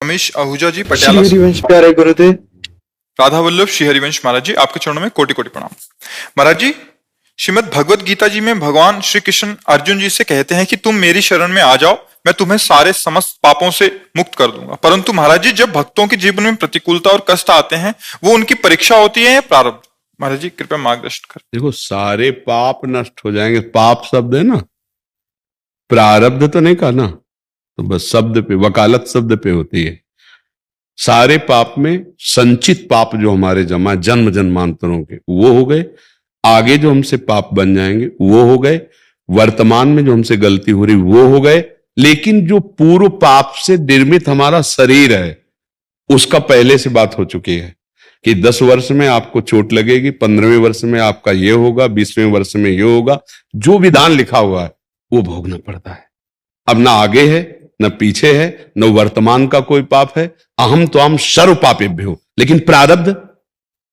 अमीश आहूजा जी श्री पटियाला से। हरिवंश प्यारे गुरुदेव। राधा वल्लभ श्री हरिवंश महाराज जी, आपके चरणों में कोटि कोटि प्रणाम। महाराज जी, श्रीमद् भगवत गीता जी में भगवान श्री कृष्ण अर्जुन जी से कहते हैं कि तुम मेरी शरण में आ जाओ, मैं तुम्हें सारे समस्त पापों से मुक्त कर दूंगा। परंतु महाराज जी, जब भक्तों के जीवन में प्रतिकूलता और कष्ट आते हैं, वो उनकी परीक्षा होती है या प्रारब्ध? महाराज जी कृपया मार्गदर्शन करें। देखो, सारे पाप नष्ट हो जाएंगे। पाप शब्द है ना, प्रारब्ध तो नहीं कहा ना, तो बस शब्द पे, वकालत शब्द पे होती है। सारे पाप में संचित पाप जो हमारे जमा जन्म जन्मांतरों के, वो हो गए। आगे जो हमसे पाप बन जाएंगे वो हो गए। वर्तमान में जो हमसे गलती हो रही वो हो गए। लेकिन जो पूर्व पाप से निर्मित हमारा शरीर है, उसका पहले से बात हो चुकी है कि 10 वर्ष में आपको चोट लगेगी, 15वें वर्ष में आपका ये होगा, 20वें वर्ष में ये होगा। जो विधान लिखा हुआ है वो भोगना पड़ता है। अब ना आगे है, न पीछे है, न वर्तमान का कोई पाप है। अहम तो हम सर्व पापेभ्यो। लेकिन प्रारब्ध,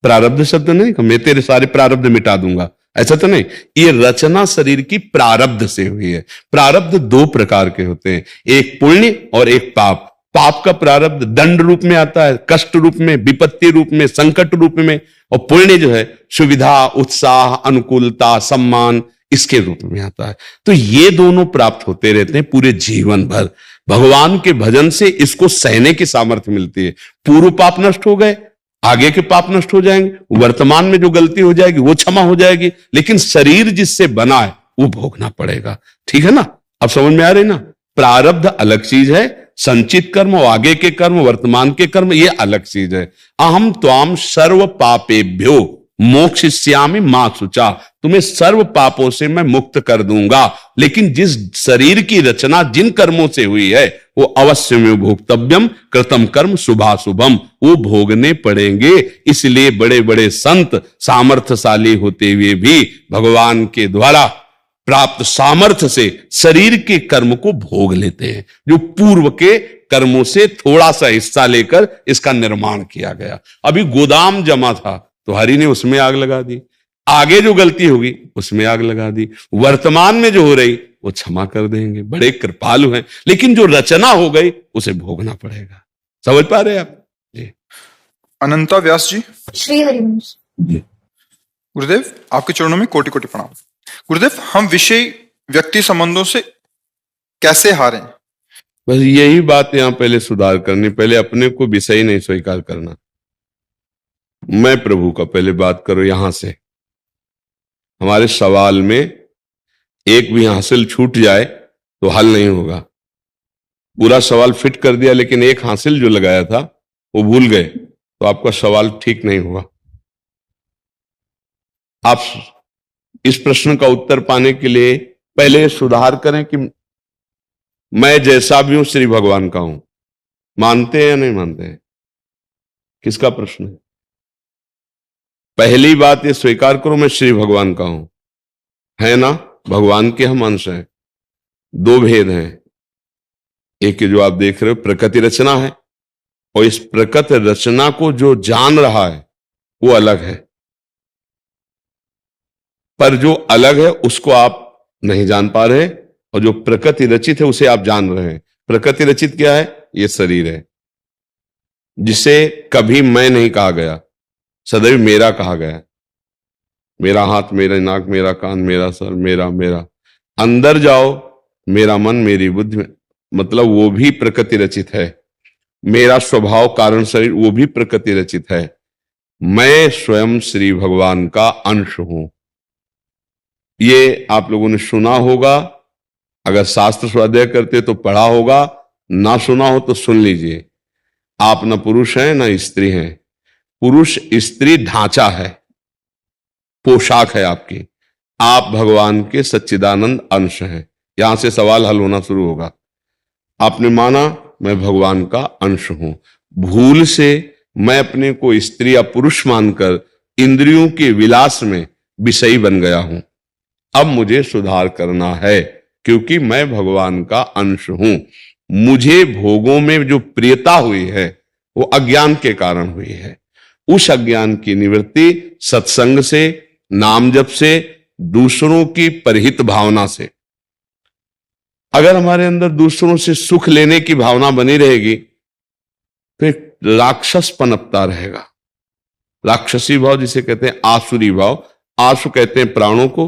प्रारब्ध शब्द नहीं, मैं तेरे सारे प्रारब्ध मिटा दूंगा, ऐसा तो नहीं। ये रचना शरीर की प्रारब्ध से हुई है। प्रारब्ध 2 प्रकार के होते हैं, एक पुण्य और एक पाप। पाप का प्रारब्ध दंड रूप में आता है, कष्ट रूप में, विपत्ति रूप में, संकट रूप में। और पुण्य जो है सुविधा, उत्साह, अनुकूलता, सम्मान, इसके रूप में आता है। तो ये दोनों प्राप्त होते रहते हैं पूरे जीवन भर। भगवान के भजन से इसको सहने की सामर्थ्य मिलती है। पूर्व पाप नष्ट हो गए, आगे के पाप नष्ट हो जाएंगे, वर्तमान में जो गलती हो जाएगी वो क्षमा हो जाएगी। लेकिन शरीर जिससे बना है वो भोगना पड़ेगा। ठीक है ना? अब समझ में आ रही ना? प्रारब्ध अलग चीज है, संचित कर्म और आगे के कर्म, वर्तमान के कर्म, ये अलग चीज है। अहम त्वाम सर्व पापेभ्यो मोक्षयिष्यामि मा शुचा। तुम्हें सर्व पापों से मैं मुक्त कर दूंगा। लेकिन जिस शरीर की रचना जिन कर्मों से हुई है वो अवश्य में भोक्तव्यम कृतम कर्म शुभाशुभम, वो भोगने पड़ेंगे। इसलिए बड़े बड़े संत सामर्थ्यशाली होते हुए भी भगवान के द्वारा प्राप्त सामर्थ्य से शरीर के कर्म को भोग लेते हैं, जो पूर्व के कर्मों से थोड़ा सा हिस्सा लेकर इसका निर्माण किया गया। अभी गोदाम जमा था तो हरि ने उसमें आग लगा दी, आगे जो गलती होगी उसमें आग लगा दी, वर्तमान में जो हो रही वो क्षमा कर देंगे। बड़े कृपालु हैं। लेकिन जो रचना हो गई उसे भोगना पड़ेगा। समझ पा रहे हैं आप जी? अनंता व्यास जी। श्री हरिवंश। गुरुदेव, आपके चरणों में कोटि कोटि प्रणाम। गुरुदेव, हम विषय व्यक्ति संबंधों से कैसे हारें? बस यही बात यहां पहले सुधार करनी। पहले अपने को विषय नहीं स्वीकार करना। मैं प्रभु का पहले बात करो। यहां से हमारे सवाल में एक भी हासिल छूट जाए तो हल नहीं होगा। पूरा सवाल फिट कर दिया लेकिन एक हासिल जो लगाया था वो भूल गए तो आपका सवाल ठीक नहीं हुआ। आप इस प्रश्न का उत्तर पाने के लिए पहले सुधार करें कि मैं जैसा भी हूं श्री भगवान का हूं। मानते हैं या नहीं मानते हैं? किसका प्रश्न है? पहली बात ये स्वीकार करो मैं श्री भगवान का हूं, है ना? भगवान के हम अंश हैं। 2 भेद हैं। एक जो आप देख रहे हो प्रकृति रचना है, और इस प्रकृति रचना को जो जान रहा है वो अलग है। पर जो अलग है उसको आप नहीं जान पा रहे, और जो प्रकृति रचित है उसे आप जान रहे हैं। प्रकृति रचित क्या है? ये शरीर है, जिसे कभी मैं नहीं कहा गया, सदैव मेरा कहा गया। मेरा हाथ, मेरा नाक, मेरा कान, मेरा सर, मेरा मेरा। अंदर जाओ, मेरा मन, मेरी बुद्धि, मतलब वो भी प्रकृति रचित है। मेरा स्वभाव, कारण शरीर, वो भी प्रकृति रचित है। मैं स्वयं श्री भगवान का अंश हूं। ये आप लोगों ने सुना होगा, अगर शास्त्र स्वाध्याय करते तो पढ़ा होगा, ना सुना हो तो सुन लीजिए। आप न पुरुष हैं न स्त्री हैं। पुरुष स्त्री ढांचा है, पोशाक है आपकी। आप भगवान के सच्चिदानंद अंश हैं। यहां से सवाल हल होना शुरू होगा। आपने माना मैं भगवान का अंश हूं, भूल से मैं अपने को स्त्री या पुरुष मानकर इंद्रियों के विलास में विषयी बन गया हूं। अब मुझे सुधार करना है, क्योंकि मैं भगवान का अंश हूं। मुझे भोगों में जो प्रियता हुई है वो अज्ञान के कारण हुई है। उस अज्ञान की निवृत्ति सत्संग से, नाम जप से, दूसरों की परहित भावना से। अगर हमारे अंदर दूसरों से सुख लेने की भावना बनी रहेगी तो एक राक्षस पनपता रहेगा। राक्षसी भाव जिसे कहते हैं आसुरी भाव, आसु कहते हैं प्राणों को,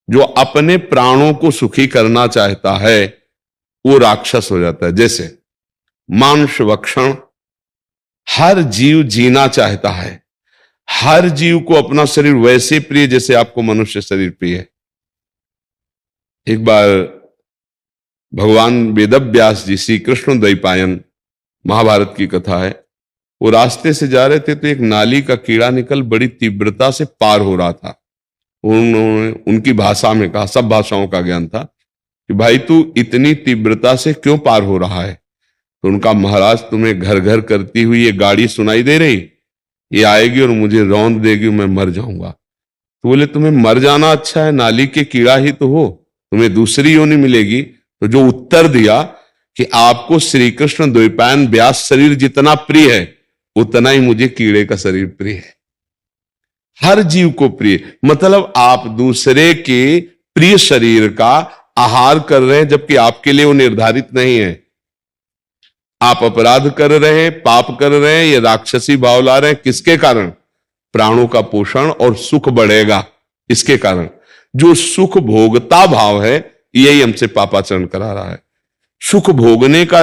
जो अपने प्राणों को सुखी करना चाहता है वो राक्षस हो जाता है। जैसे मांस भक्षण, हर जीव जीना चाहता है, हर जीव को अपना शरीर वैसे प्रिय जैसे आपको मनुष्य शरीर प्रिय है। एक बार भगवान वेदव्यास जी, श्री कृष्ण द्वैपायन, महाभारत की कथा है, वो रास्ते से जा रहे थे तो एक नाली का कीड़ा निकल बड़ी तीव्रता से पार हो रहा था। उन्होंने उनकी भाषा में कहा, सब भाषाओं का ज्ञान था, कि भाई तू इतनी तीव्रता से क्यों पार हो रहा है? तो उनका, महाराज तुम्हें घर घर करती हुई ये गाड़ी सुनाई दे रही, ये आएगी और मुझे रौंद देगी, मैं मर जाऊंगा। तो बोले तुम्हें मर जाना अच्छा है, नाली के कीड़ा ही तो हो, तुम्हें दूसरी योनि मिलेगी। तो जो उत्तर दिया कि आपको श्री कृष्ण द्वैपायन व्यास शरीर जितना प्रिय है उतना ही मुझे कीड़े का शरीर प्रिय है। हर जीव को प्रिय, मतलब आप दूसरे के प्रिय शरीर का आहार कर रहे हैं जबकि आपके लिए वो निर्धारित नहीं है। आप अपराध कर रहे हैं, पाप कर रहे हैं, ये राक्षसी भाव ला रहे हैं, किसके कारण? प्राणों का पोषण और सुख बढ़ेगा इसके कारण। जो सुख भोगता भाव है यही हमसे पापाचरण करा रहा है। सुख भोगने का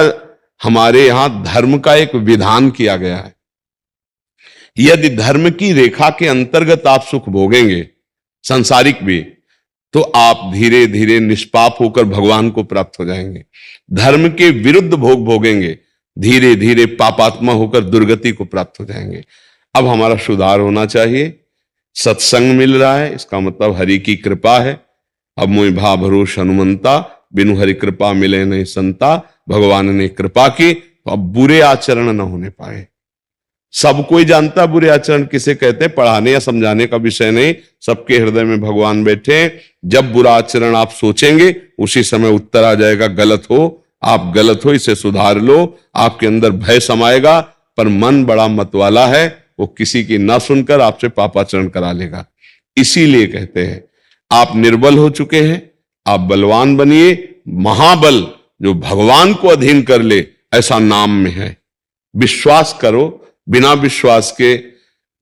हमारे यहां धर्म का एक विधान किया गया है। यदि धर्म की रेखा के अंतर्गत आप सुख भोगेंगे, सांसारिक भी, तो आप धीरे धीरे निष्पाप होकर भगवान को प्राप्त हो जाएंगे। धर्म के विरुद्ध भोग भोगेंगे, धीरे धीरे पापात्मा होकर दुर्गति को प्राप्त हो जाएंगे। अब हमारा सुधार होना चाहिए। सत्संग मिल रहा है, इसका मतलब हरि की कृपा है। अब मोहि भा भरोस हनुमंता, बिनु हरि कृपा मिले नहीं संता। भगवान ने कृपा की तो अब बुरे आचरण न होने पाए। सब कोई जानता बुरे आचरण किसे कहते हैं, पढ़ाने या समझाने का विषय नहीं, सबके हृदय में भगवान बैठे। जब बुरा आचरण आप सोचेंगे उसी समय उत्तर आ जाएगा, गलत हो, आप गलत हो, इसे सुधार लो। आपके अंदर भय समाएगा, पर मन बड़ा मतवाला है, वो किसी की ना सुनकर आपसे पापाचरण करा लेगा। इसीलिए कहते हैं आप निर्बल हो चुके हैं, आप बलवान बनिए। महाबल जो भगवान को अधीन कर ले ऐसा नाम में है। विश्वास करो, बिना विश्वास के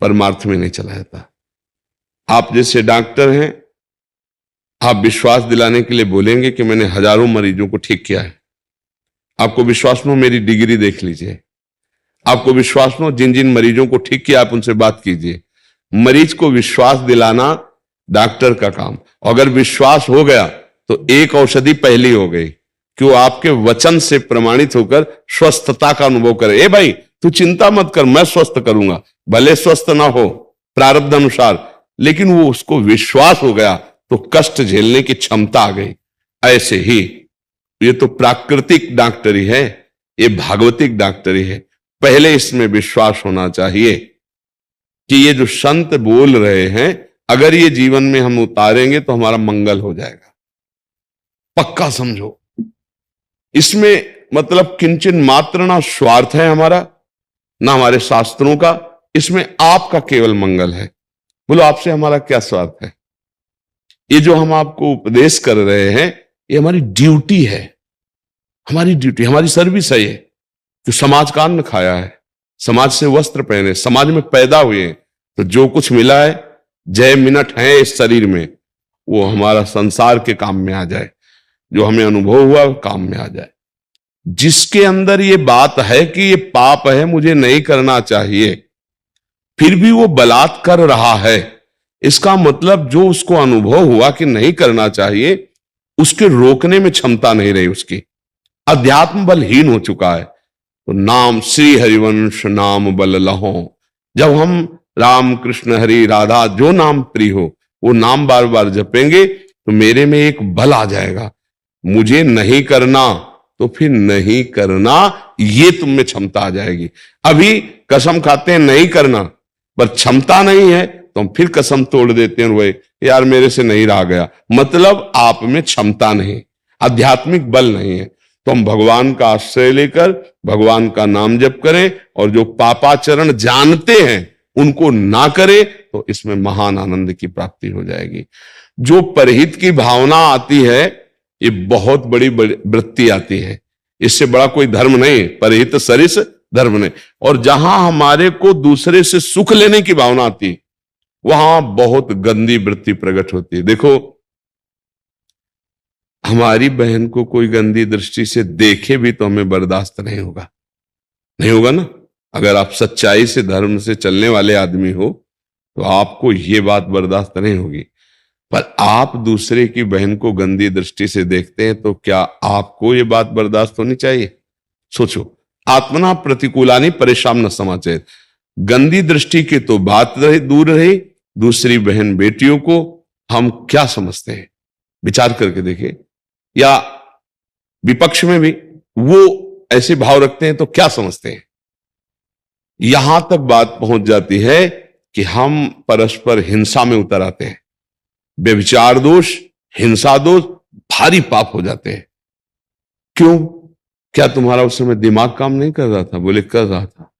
परमार्थ में नहीं चला जाता। आप जैसे डॉक्टर हैं, आप विश्वास दिलाने के लिए बोलेंगे कि मैंने हजारों मरीजों को ठीक किया है। आपको विश्वास में मेरी डिग्री देख लीजिए, आपको विश्वास में जिन जिन मरीजों को ठीक किया आप उनसे बात कीजिए। मरीज को विश्वास दिलाना डॉक्टर का काम। अगर विश्वास हो गया तो एक औषधि पहली हो गई कि वो आपके वचन से प्रमाणित होकर स्वस्थता का अनुभव करे। ए भाई तू चिंता मत कर, मैं स्वस्थ करूंगा, भले स्वस्थ ना हो प्रारब्ध अनुसार, लेकिन वो उसको विश्वास हो गया तो कष्ट झेलने की क्षमता आ गई। ऐसे ही ये तो प्राकृतिक डॉक्टरी है, ये भागवतिक डॉक्टरी है। पहले इसमें विश्वास होना चाहिए कि ये जो संत बोल रहे हैं अगर ये जीवन में हम उतारेंगे तो हमारा मंगल हो जाएगा। पक्का समझो, इसमें मतलब किंचन मात्र ना स्वार्थ है हमारा, ना हमारे शास्त्रों का, इसमें आपका केवल मंगल है। बोलो आपसे हमारा क्या स्वार्थ है? ये जो हम आपको उपदेश कर रहे हैं ये हमारी ड्यूटी है, हमारी ड्यूटी, हमारी सर्विस है। ये जो समाज का अन्न खाया है, समाज से वस्त्र पहने, समाज में पैदा हुए हैं, तो जो कुछ मिला है, जय मिनट है इस शरीर में, वो हमारा संसार के काम में आ जाए, जो हमें अनुभव हुआ वो काम में आ जाए। जिसके अंदर ये बात है कि ये पाप है, मुझे नहीं करना चाहिए, फिर भी वो बलात् कर रहा है, इसका मतलब जो उसको अनुभव हुआ कि नहीं करना चाहिए, उसके रोकने में क्षमता नहीं रही, उसकी अध्यात्म बलहीन हो चुका है। तो नाम श्री हरिवंश नाम बल लहो, जब हम राम कृष्ण हरि राधा जो नाम प्रिय हो वो नाम बार बार जपेंगे तो मेरे में एक बल आ जाएगा। मुझे नहीं करना तो फिर नहीं करना, ये तुम में क्षमता आ जाएगी। अभी कसम खाते हैं नहीं करना, पर क्षमता नहीं है तो हम फिर कसम तोड़ देते हैं, वही यार मेरे से नहीं रहा गया, मतलब आप में क्षमता नहीं, आध्यात्मिक बल नहीं है। तो हम भगवान का आश्रय लेकर भगवान का नाम जप करें, और जो पापाचरण जानते हैं उनको ना करें, तो इसमें महान आनंद की प्राप्ति हो जाएगी। जो परहित की भावना आती है ये बहुत बड़ी वृत्ति आती है, इससे बड़ा कोई धर्म नहीं। परहित सरिस धर्म ने। और जहां हमारे को दूसरे से सुख लेने की भावना आती, वहां बहुत गंदी वृत्ति प्रकट होती है। देखो, हमारी बहन को कोई गंदी दृष्टि से देखे भी तो हमें बर्दाश्त नहीं होगा, नहीं होगा ना। अगर आप सच्चाई से, धर्म से चलने वाले आदमी हो तो आपको ये बात बर्दाश्त नहीं होगी। पर आप दूसरे की बहन को गंदी दृष्टि से देखते हैं तो क्या आपको ये बात बर्दाश्त होनी चाहिए? सोचो, आत्मना प्रतिकूलानि परेशान न समाचेत। गंदी दृष्टि की तो बात रही, दूर रही, दूसरी बहन बेटियों को हम क्या समझते हैं? विचार करके देखें। या विपक्ष में भी वो ऐसे भाव रखते हैं तो क्या समझते हैं? यहां तक बात पहुंच जाती है कि हम परस्पर हिंसा में उतर आते हैं। व्यभिचार दोष, हिंसा दोष भारी पाप हो जाते हैं। क्यों? क्या तुम्हारा उस समय दिमाग काम नहीं कर रहा था? बोले कर रहा था।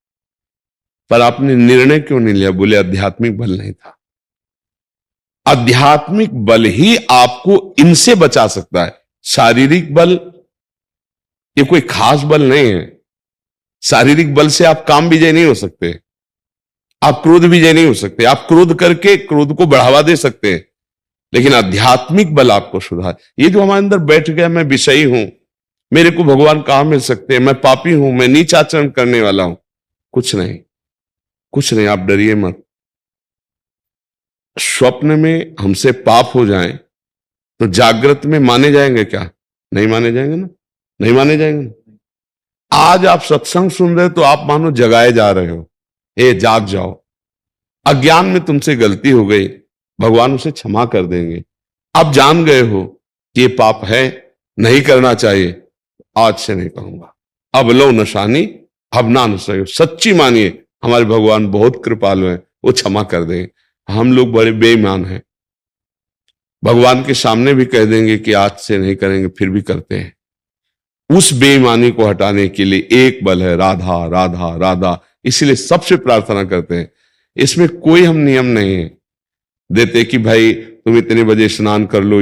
पर आपने निर्णय क्यों नहीं लिया? बोले आध्यात्मिक बल नहीं था। आध्यात्मिक बल ही आपको इनसे बचा सकता है। शारीरिक बल ये कोई खास बल नहीं है। शारीरिक बल से आप काम विजय नहीं हो सकते, आप क्रोध विजय नहीं हो सकते। आप क्रोध करके क्रोध को बढ़ावा दे सकते हैं, लेकिन आध्यात्मिक बल आपको सुधार। ये जो हमारे अंदर बैठ गया, मैं विषयी हूं, मेरे को भगवान कहां मिल सकते हैं, मैं पापी हूं, मैं नीच आचरण करने वाला हूं, कुछ नहीं, कुछ नहीं। आप डरिए मत। स्वप्न में हमसे पाप हो जाए तो जागृत में माने जाएंगे क्या? नहीं माने जाएंगे ना, नहीं माने जाएंगे ना। आज आप सत्संग सुन रहे हो तो आप मानो जगाए जा रहे हो, ए जाग जाओ। अज्ञान में तुमसे गलती हो गई, भगवान उसे क्षमा कर देंगे। आप जान गए हो कि ये पाप है, नहीं करना चाहिए, आज से नहीं कहूंगा। अब लो नशानी अब ना नशो। सच्ची मानिए, हमारे भगवान बहुत कृपालु हैं, वो क्षमा कर देंगे। हम लोग बड़े बेईमान हैं, भगवान के सामने भी कह देंगे कि आज से नहीं करेंगे, फिर भी करते हैं। उस बेईमानी को हटाने के लिए एक बल है, राधा राधा राधा। इसलिए सबसे प्रार्थना करते हैं। इसमें कोई हम नियम नहीं है देते कि भाई तुम इतने बजे स्नान कर लो,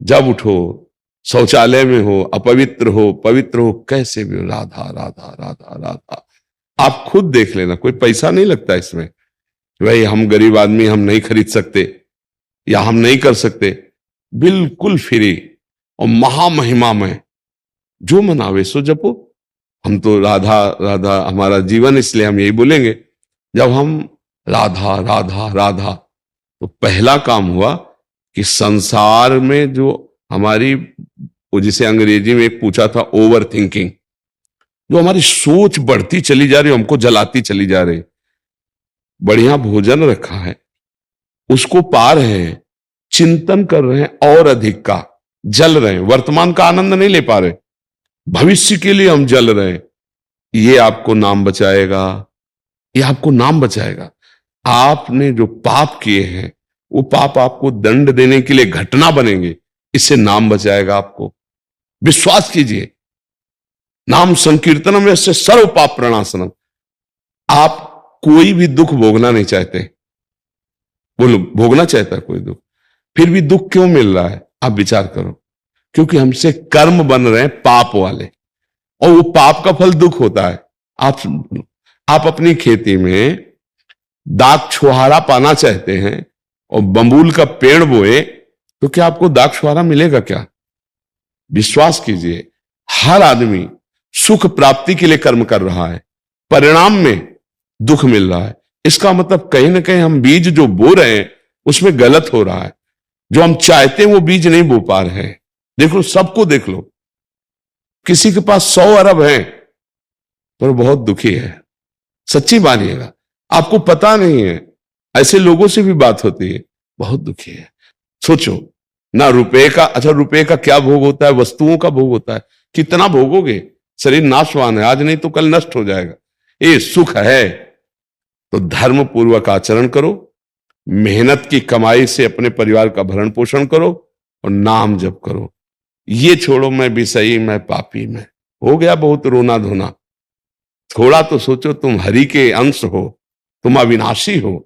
जब उठो, शौचालय में हो, अपवित्र हो, पवित्र हो, कैसे भी हो, राधा राधा राधा राधा। आप खुद देख लेना, कोई पैसा नहीं लगता इसमें। भाई हम गरीब आदमी, हम नहीं खरीद सकते या हम नहीं कर सकते, बिल्कुल फ्री और महामहिमा में जो मनावे सो जपो। हम तो राधा राधा हमारा जीवन, इसलिए हम यही बोलेंगे। जब हम राधा राधा राधा, तो पहला काम हुआ कि संसार में जो हमारी, जिसे अंग्रेजी में एक पूछा था, ओवर थिंकिंग, जो हमारी सोच बढ़ती चली जा रही, हमको जलाती चली जा रही। बढ़िया भोजन रखा है, उसको पा रहे हैं, चिंतन कर रहे हैं, और अधिक का जल रहे हैं, वर्तमान का आनंद नहीं ले पा रहे, भविष्य के लिए हम जल रहे हैं। ये आपको नाम बचाएगा, ये आपको नाम बचाएगा। आपने जो पाप किए हैं वो पाप आपको दंड देने के लिए घटना बनेंगे, इससे नाम बचाएगा आपको। विश्वास कीजिए, नाम संकीर्तनम यस्य सर्व पाप प्रणाशनम। आप कोई भी दुख भोगना नहीं चाहते, बोलो भोगना चाहता कोई दुख, फिर भी दुख क्यों मिल रहा है? आप विचार करो। क्योंकि हमसे कर्म बन रहे हैं पाप वाले, और वो पाप का फल दुख होता है। आप अपनी खेती में दाख छुहारा पाना चाहते हैं और बम्बूल का पेड़ बोए, तो क्या आपको दाख छुहारा मिलेगा क्या? विश्वास कीजिए, हर आदमी सुख प्राप्ति के लिए कर्म कर रहा है, परिणाम में दुख मिल रहा है। इसका मतलब कहीं ना कहीं हम बीज जो बो रहे हैं उसमें गलत हो रहा है। जो हम चाहते हैं वो बीज नहीं बो पा रहे हैं। देख लो, सबको देख लो, किसी के पास 100 अरब है पर बहुत दुखी है। सच्ची मानिएगा, आपको पता नहीं है, ऐसे लोगों से भी बात होती है, बहुत दुखी है। सोचो ना, रुपए का, अच्छा रुपए का क्या भोग होता है? वस्तुओं का भोग होता है। कितना भोगोगे? शरीर नाशवान है, आज नहीं तो कल नष्ट हो जाएगा। ये सुख है तो धर्म पूर्वक आचरण करो, मेहनत की कमाई से अपने परिवार का भरण पोषण करो और नाम जप करो। ये छोड़ो मैं विषयी, मैं पापी, मैं हो गया बहुत रोना धोना। थोड़ा तो सोचो, तुम हरि के अंश हो, तुम अविनाशी हो।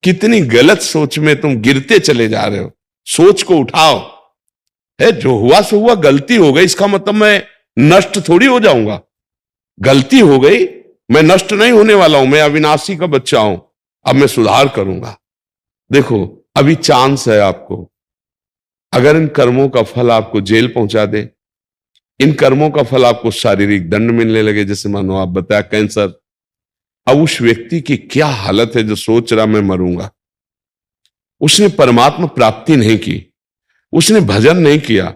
कितनी गलत सोच में तुम गिरते चले जा रहे हो। सोच को उठाओ। है जो हुआ सो हुआ, गलती हो गई, इसका मतलब मैं नष्ट थोड़ी हो जाऊंगा। गलती हो गई, मैं नष्ट नहीं होने वाला हूं, मैं अविनाशी का बच्चा हूं, अब मैं सुधार करूंगा। देखो अभी चांस है आपको, अगर इन कर्मों का फल आपको जेल पहुंचा दे, इन कर्मों का फल आपको शारीरिक दंड मिलने लगे, जैसे मानो आप बताया कैंसर, अब उस व्यक्ति की क्या हालत है जो सोच रहा मैं मरूंगा। उसने परमात्मा प्राप्ति नहीं की, उसने भजन नहीं किया,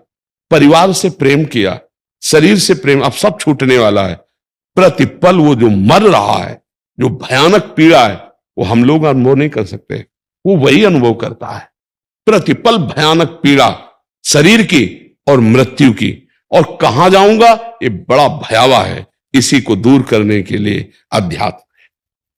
परिवार से प्रेम किया, शरीर से प्रेम, अब सब छूटने वाला है। प्रतिपल वो जो मर रहा है, जो भयानक पीड़ा है, वो हम लोग अनुभव नहीं कर सकते, वो वही अनुभव करता है। प्रतिपल भयानक पीड़ा शरीर की और मृत्यु की, और कहां जाऊंगा ये बड़ा भयावह है। इसी को दूर करने के लिए अध्यात्म है।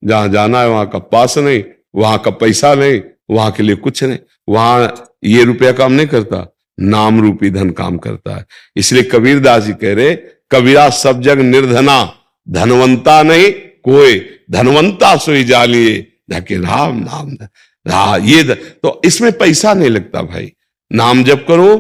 जहां जाना है वहां का पास नहीं, वहां का पैसा नहीं, वहां के लिए कुछ नहीं, वहां ये रुपया काम नहीं करता, नाम रूपी धन काम करता है। इसलिए कबीरदास जी कह रहे, कबीरा सब जग निर्धना, धनवंता नहीं कोई, धनवंता सोई जालिए जाके राम नाम तो इसमें पैसा नहीं लगता भाई। नाम जप करो,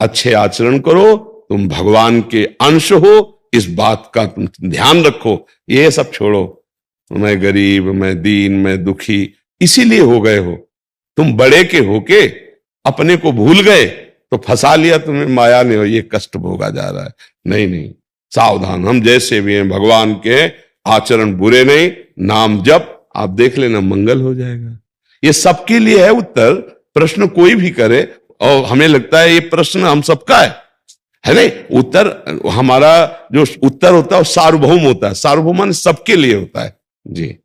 अच्छे आचरण करो, तुम भगवान के अंश हो, इस बात का तुम ध्यान रखो। ये सब छोड़ो, मैं गरीब, मैं दीन, मैं दुखी, इसीलिए हो गए हो। तुम बड़े के होके अपने को भूल गए तो फंसा लिया तुम्हें माया ने, हो ये कष्ट भोगा जा रहा है। नहीं नहीं, सावधान, हम जैसे भी हैं, भगवान के आचरण बुरे नहीं, नाम जप, आप देख लेना मंगल हो जाएगा। ये सबके लिए है उत्तर, प्रश्न कोई भी करे, और हमें लगता है ये प्रश्न हम सबका है नहीं, उत्तर हमारा जो उत्तर होता है वो सार्वभौम होता है, सार्वभौम सबके लिए होता है जी।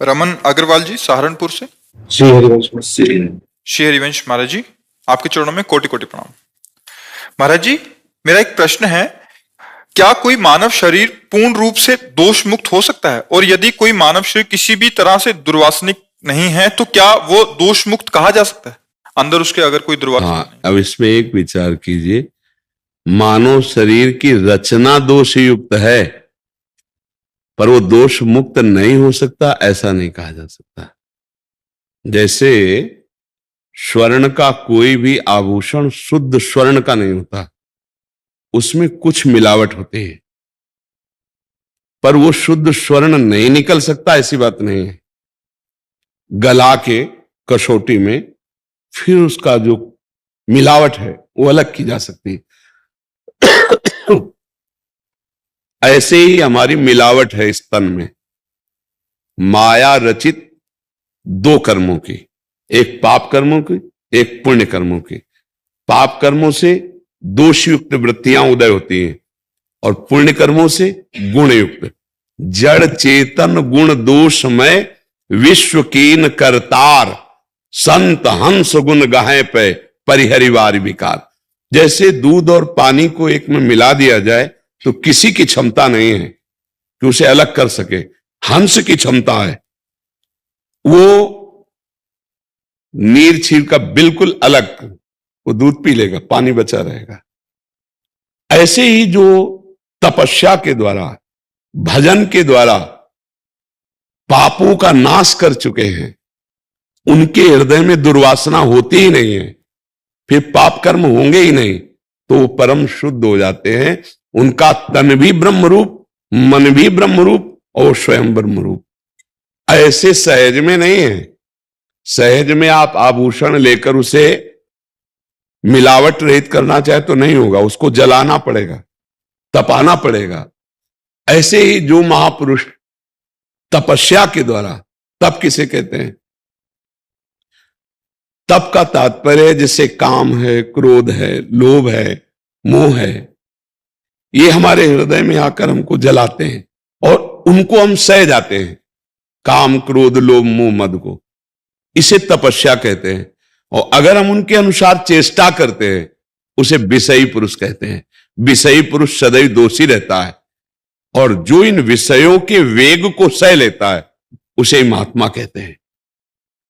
रमन अग्रवाल जी सहारनपुर से। श्री हरिवंश श्री हरिवंश महाराज जी, आपके चरणों में कोटि कोटि प्रणाम। महाराज जी, मेरा एक प्रश्न है, क्या कोई मानव शरीर पूर्ण रूप से दोष मुक्त हो सकता है, और यदि कोई मानव शरीर किसी भी तरह से दुर्वासनिक नहीं है तो क्या वो दोष मुक्त कहा जा सकता है, अंदर उसके अगर कोई दुर्वासना नहीं? अब इसमें एक विचार कीजिए, मानव शरीर की रचना दोष युक्त है, पर वो दोष मुक्त नहीं हो सकता, ऐसा नहीं कहा जा सकता। जैसे स्वर्ण का कोई भी आभूषण शुद्ध स्वर्ण का नहीं होता, उसमें कुछ मिलावट होती है, पर वो शुद्ध स्वर्ण नहीं निकल सकता, ऐसी बात नहीं है। गला के कसौटी में फिर उसका जो मिलावट है वो अलग की जा सकती है। ऐसे ही हमारी मिलावट है इस तन में, माया रचित दो कर्मों की, एक पाप कर्मों की, एक पुण्य कर्मों की। पाप कर्मों से दोषयुक्त वृत्तियां उदय होती हैं, और पुण्य कर्मों से गुण युक्त। जड़ चेतन गुण दोषमय विश्व कीन करतार, संत हंस गुण गाहे पे परिहरिवार विकार। जैसे दूध और पानी को एक में मिला दिया जाए तो किसी की क्षमता नहीं है कि उसे अलग कर सके, हंस की क्षमता है, वो नीर छीर का बिल्कुल अलग, वो दूध पी लेगा, पानी बचा रहेगा। ऐसे ही जो तपस्या के द्वारा, भजन के द्वारा पापों का नाश कर चुके हैं, उनके हृदय में दुर्वासना होती ही नहीं है, फिर पाप कर्म होंगे ही नहीं, तो वो परम शुद्ध हो जाते हैं। उनका तन भी ब्रह्म रूप, मन भी ब्रह्म रूप, और स्वयं ब्रह्म रूप। ऐसे सहज में नहीं है। सहज में आप आभूषण लेकर उसे मिलावट रहित करना चाहे तो नहीं होगा, उसको जलाना पड़ेगा, तपाना पड़ेगा। ऐसे ही जो महापुरुष तपस्या के द्वारा, तप किसे कहते हैं? तप का तात्पर्य जैसे काम है, क्रोध है, लोभ है, मोह है, ये हमारे हृदय में आकर हमको जलाते हैं और उनको हम सह जाते हैं, काम क्रोध लोभ मोह मद को। इसे तपस्या कहते हैं। और अगर हम उनके अनुसार चेष्टा करते हैं, उसे विषयी पुरुष कहते हैं। विषयी पुरुष सदैव दोषी रहता है, और जो इन विषयों के वेग को सह लेता है उसे महात्मा कहते हैं।